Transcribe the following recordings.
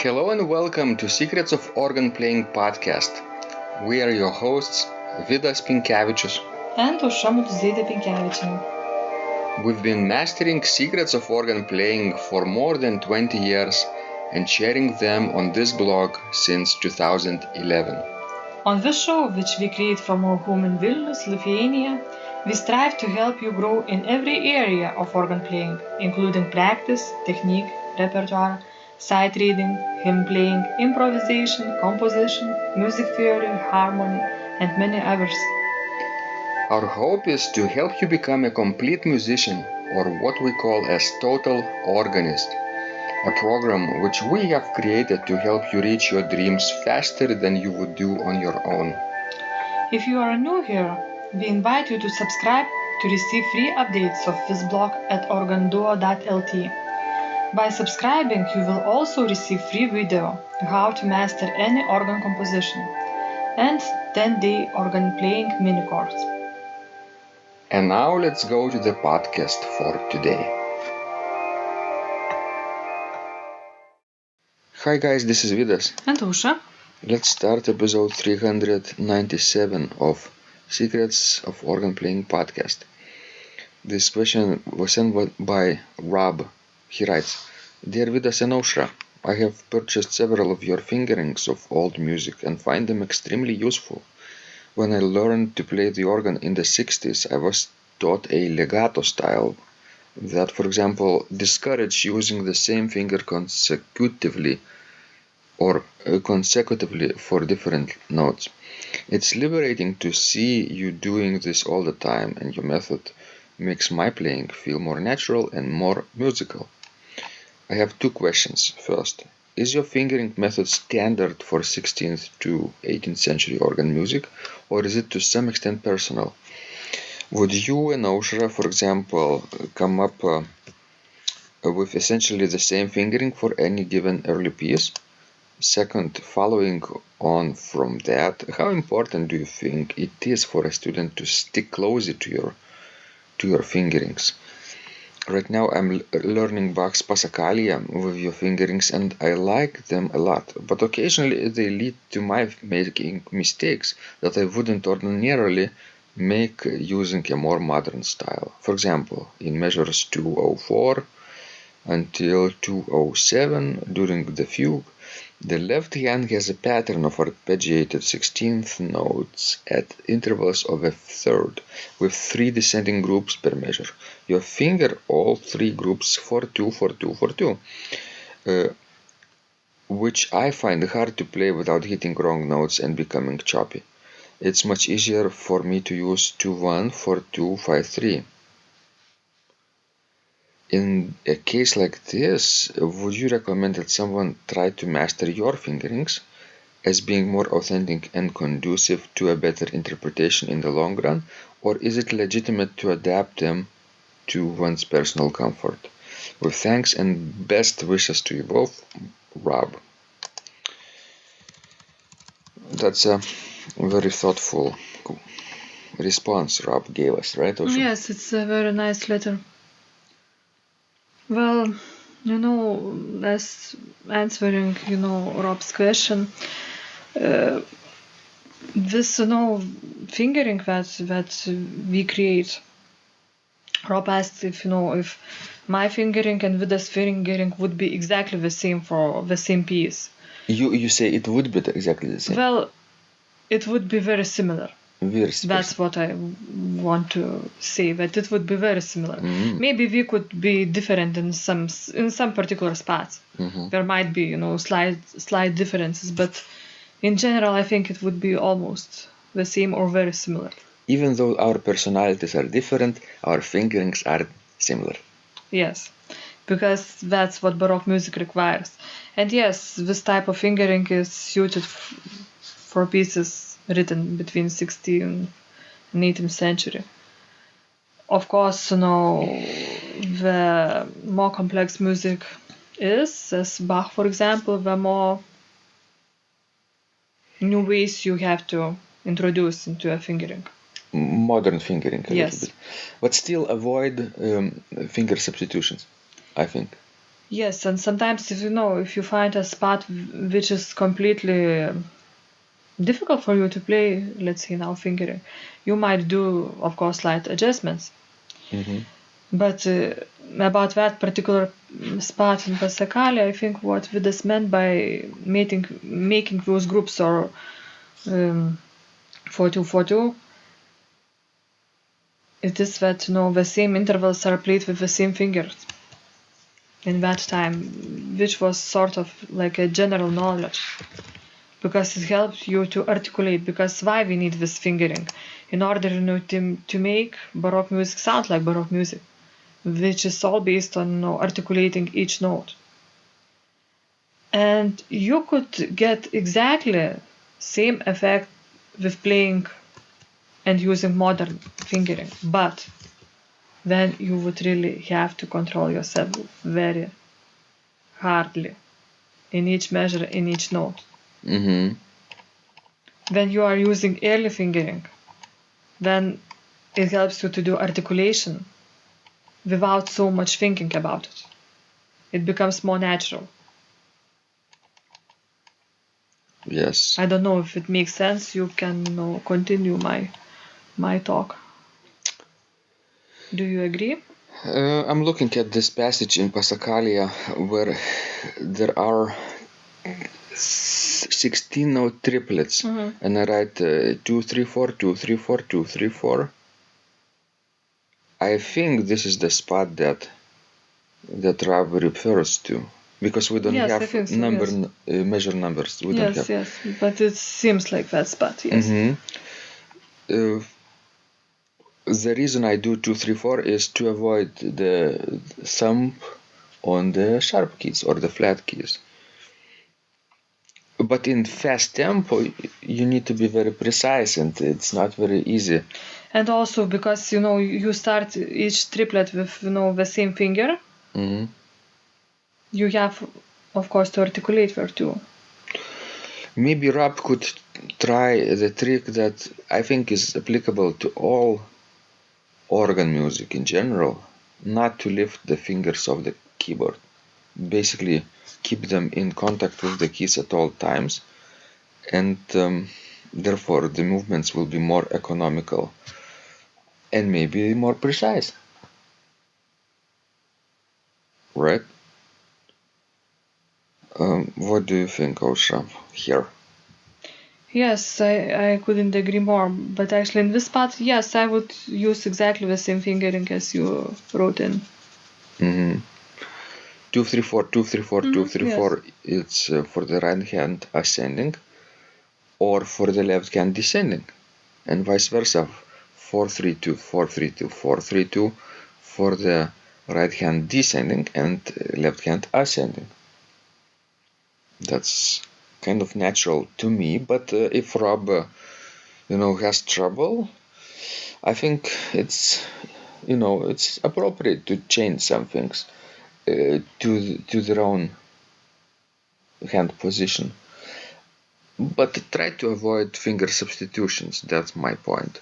Hello and welcome to Secrets of Organ Playing podcast. We are your hosts, Vidas and Ausra. We've been mastering secrets of organ playing for more than 20 years and sharing them on this blog since 2011. On this show, which we create from our home in Vilnius, Lithuania, we strive to help you grow in every area of organ playing, including practice, technique, repertoire, sight reading, hymn playing, improvisation, composition, music theory, harmony, and many others. Our hope is to help you become a complete musician, or what we call as total organist, a program which we have created to help you reach your dreams faster than you would do on your own. If you are new here, we invite you to subscribe to receive free updates of this blog at organduo.lt. By subscribing, you will also receive free video how to master any organ composition and 10-day organ playing mini course. And now let's go to the podcast for today. Hi guys, this is Vidas. And Ausra. Let's start episode 397 of Secrets of Organ Playing podcast. This question was sent by Rob. He writes, Dear Vidas and Ausra, I have purchased several of your fingerings of old music and find them extremely useful. When I learned to play the organ in the 60s, I was taught a legato style that, for example, discouraged using the same finger consecutively for different notes. It's liberating to see you doing this all the time, and your method makes my playing feel more natural and more musical. I have two questions. First, is your fingering method standard for 16th to 18th century organ music, or is it to some extent personal? Would you and Ausra, for example, come up with essentially the same fingering for any given early piece? Second, following on from that, how important do you think it is for a student to stick closely to your fingerings? Right now I'm learning Bach's Passacaglia with your fingerings and I like them a lot, but occasionally they lead to my making mistakes that I wouldn't ordinarily make using a more modern style. For example, in measures 204 until 207 during the fugue, the left hand has a pattern of arpeggiated 16th notes at intervals of a third, with 3 descending groups per measure. You finger all 3 groups 4-2, 4-2, 4-2, which I find hard to play without hitting wrong notes and becoming choppy. It's much easier for me to use 2-1, 4-2, 5-3. In a case like this, would you recommend that someone try to master your fingerings as being more authentic and conducive to a better interpretation in the long run, or is it legitimate to adapt them to one's personal comfort? With thanks and best wishes to you both, Rob. That's a very thoughtful response Rob gave us, right, Ausra? Yes, it's a very nice letter. Well, as answering, Rob's question, this, fingering that we create. Rob asked if my fingering and Vidas' fingering would be exactly the same for the same piece. You say it would be exactly the same? Well, it would be very similar. That's what I want to say, that it would be very similar. Mm-hmm. Maybe we could be different in some particular spots. Mm-hmm. There might be, slight differences, but in general, I think it would be almost the same or very similar. Even though our personalities are different, our fingerings are similar. Yes, because that's what Baroque music requires. And yes, this type of fingering is suited for pieces written between 16th and 18th century. Of course, the more complex music is, as Bach, for example, the more new ways you have to introduce into a fingering. Modern fingering a yes. little bit. But still avoid finger substitutions, I think. Yes, and sometimes if you find a spot which is completely difficult for you to play, let's say now fingering, you might do, of course, slight adjustments. Mm-hmm. But about that particular spot in Passacaglia, I think what Vidas meant by making those groups or 4-2-4-2, it is that the same intervals are played with the same fingers in that time, which was sort of like a general knowledge, because it helps you to articulate. Because why we need this fingering? In order to make Baroque music sound like Baroque music, which is all based on articulating each note. And you could get exactly same effect with playing and using modern fingering, but then you would really have to control yourself very hardly in each measure, in each note. Mm-hmm. When you are using early fingering, then it helps you to do articulation without so much thinking about it. It becomes more natural. Yes. I don't know if it makes sense. You can continue my talk. Do you agree? I'm looking at this passage in Passacaglia where there are 16 note triplets, and I write 2 3 4 2 3 4 2 3 4. I think this is the spot that Rab refers to, because we don't Yes, I have think so, yes. measure numbers. We don't have. Yes, but it seems like that spot. Yes. The reason I do 2 3 4 is to avoid the thumb on the sharp keys or the flat keys. But in fast tempo, you need to be very precise, and it's not very easy. And also because you start each triplet with the same finger. Mm-hmm. You have, of course, to articulate there too. Maybe Rob could try the trick that I think is applicable to all organ music in general, not to lift the fingers of the keyboard. Basically, keep them in contact with the keys at all times, and therefore the movements will be more economical and maybe more precise. Right? What do you think, Ausra, here? Yes, I couldn't agree more. But actually, in this part, yes, I would use exactly the same fingering as you wrote in. Mm-hmm. 2 3 4 2 3 4 2 3 yes. 4. It's for the right hand ascending, or for the left hand descending, and vice versa. 4 3 2 4 3 2 4 3 2 for the right hand descending and left hand ascending. That's kind of natural to me, but if Rob has trouble, I think it's it's appropriate to change some things to their own hand position, but try to avoid finger substitutions. That's my point.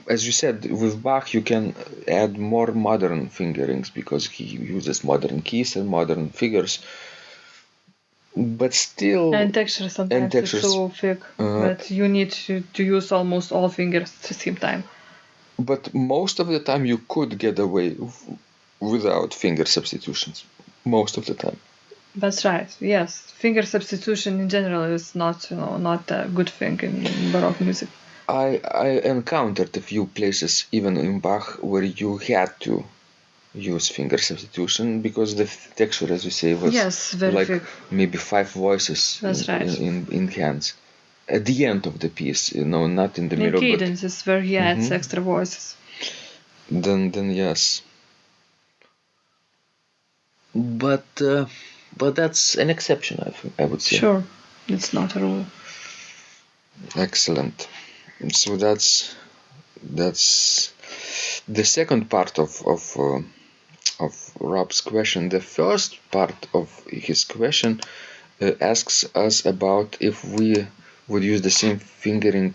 As you said, with Bach you can add more modern fingerings because he uses modern keys and modern figures, but still. And texture sometimes is so thick that you need to use almost all fingers at the same time. But most of the time you could get away without finger substitutions. Most of the time. That's right. Yes, finger substitution in general is not a good thing in Baroque music. I encountered a few places, even in Bach, where you had to use finger substitution because the texture, as you say, was like thick. Maybe 5 voices in hands. At the end of the piece, not in the middle. In cadences where he adds extra voices. Then yes. But that's an exception, I would say. Sure, it's not a rule. Excellent. So that's the second part of Rob's question. The first part of his question asks us about if we would use the same fingering,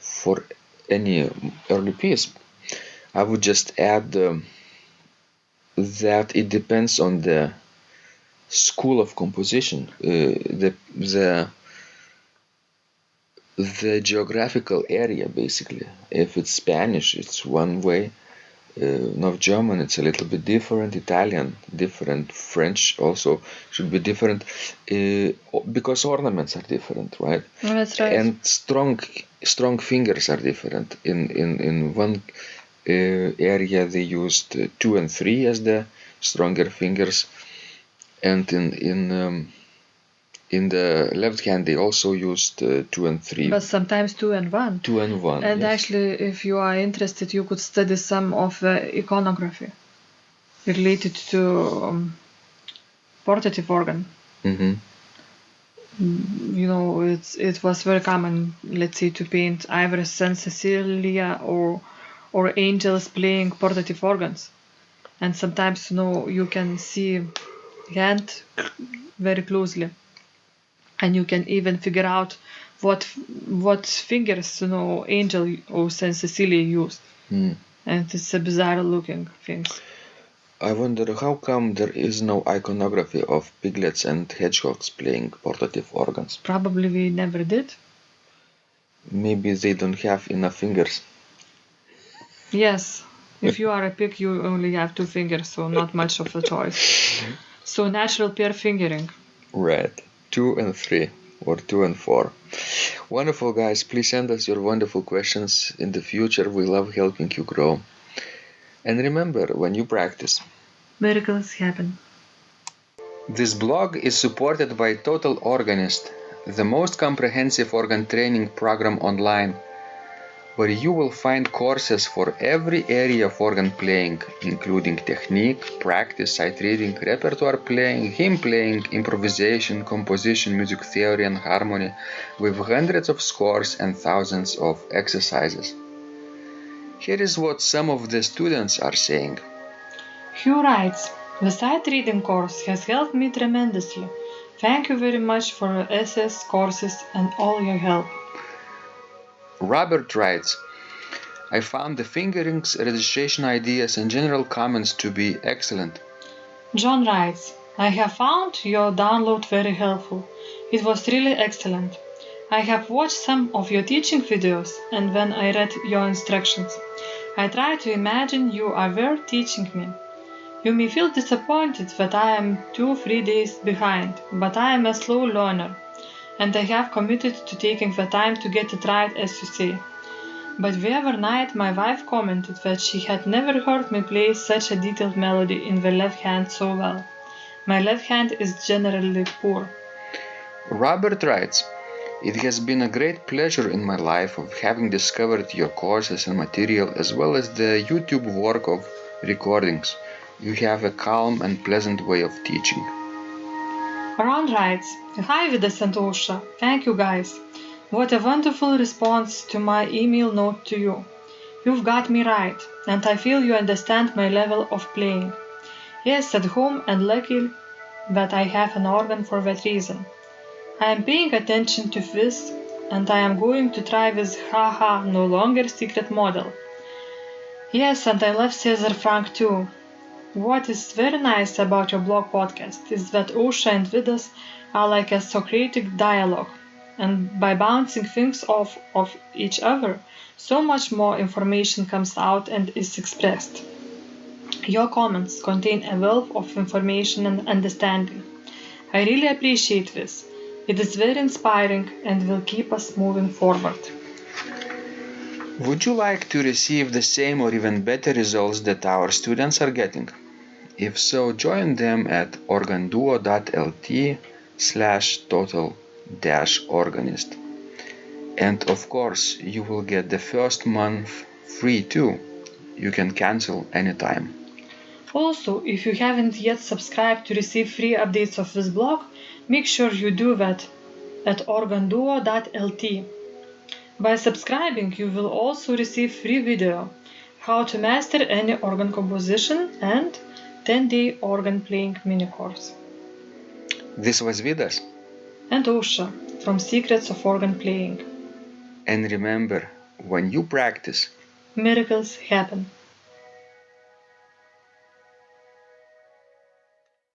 for any early piece. I would just add that it depends on the school of composition, the geographical area, basically. If it's Spanish, it's one way. North German, it's a little bit different. Italian, different. French also should be different, because ornaments are different, right? That's right. And strong fingers are different. In one area they used 2 and 3 as the stronger fingers, and in the left hand they also used 2 and 3. But sometimes 2 and 1. 2 and 1. And yes. actually, if you are interested, you could study some of iconography related to portative organ. Mm-hmm. You know, it was very common, let's say, to paint either Saint Cecilia or angels playing portative organs. And sometimes, you know, you can see hand very closely, and you can even figure out what fingers, you know, angel or Saint Cecilia used. And it's a bizarre looking things. I wonder how come there is no iconography of piglets and hedgehogs playing portative organs. Probably we never did. Maybe they don't have enough fingers. Yes, if you are a pig, you only have 2 fingers, so not much of a choice. So natural pair fingering. Right. 2 and 3 or 2 and 4. Wonderful, guys. Please send us your wonderful questions. In the future, we love helping you grow. And remember, when you practice, miracles happen. This blog is supported by Total Organist, the most comprehensive organ training program online, where you will find courses for every area of organ playing, including technique, practice, sight reading, repertoire playing, hymn playing, improvisation, composition, music theory and harmony, with hundreds of scores and thousands of exercises. Here is what some of the students are saying. Hugh writes, the sight reading course has helped me tremendously. Thank you very much for your essays, courses and all your help. Robert writes, I found the fingerings, registration ideas and general comments to be excellent. John writes, I have found your download very helpful. It was really excellent. I have watched some of your teaching videos, and when I read your instructions, I tried to imagine you are there teaching me. You may feel disappointed that I am 2-3 days behind, but I am a slow learner, and I have committed to taking the time to get it right, as you say. But the other night my wife commented that she had never heard me play such a detailed melody in the left hand so well. My left hand is generally poor. Robert writes, it has been a great pleasure in my life of having discovered your courses and material as well as the YouTube work of recordings. You have a calm and pleasant way of teaching. Ron writes, Hi Vidas and Ausra, thank you guys. What a wonderful response to my email note to you. You've got me right, and I feel you understand my level of playing. Yes, at home, and lucky that I have an organ for that reason. I am paying attention to this, and I am going to try this haha no longer secret model. Yes, and I love Cesar Frank too. What is very nice about your blog podcast is that Ausra and Vidas are like a Socratic dialogue, and by bouncing things off of each other, so much more information comes out and is expressed. Your comments contain a wealth of information and understanding. I really appreciate this. It is very inspiring and will keep us moving forward. Would you like to receive the same or even better results that our students are getting? If so, join them at organduo.lt/total-organist. And of course, you will get the first month free too. You can cancel anytime. Also, if you haven't yet subscribed to receive free updates of this blog, make sure you do that at organduo.lt. By subscribing, you will also receive free video, how to master any organ composition and 10-day organ playing mini course. This was Vidas and Ausra from Secrets of Organ Playing. And remember, when you practice, miracles happen.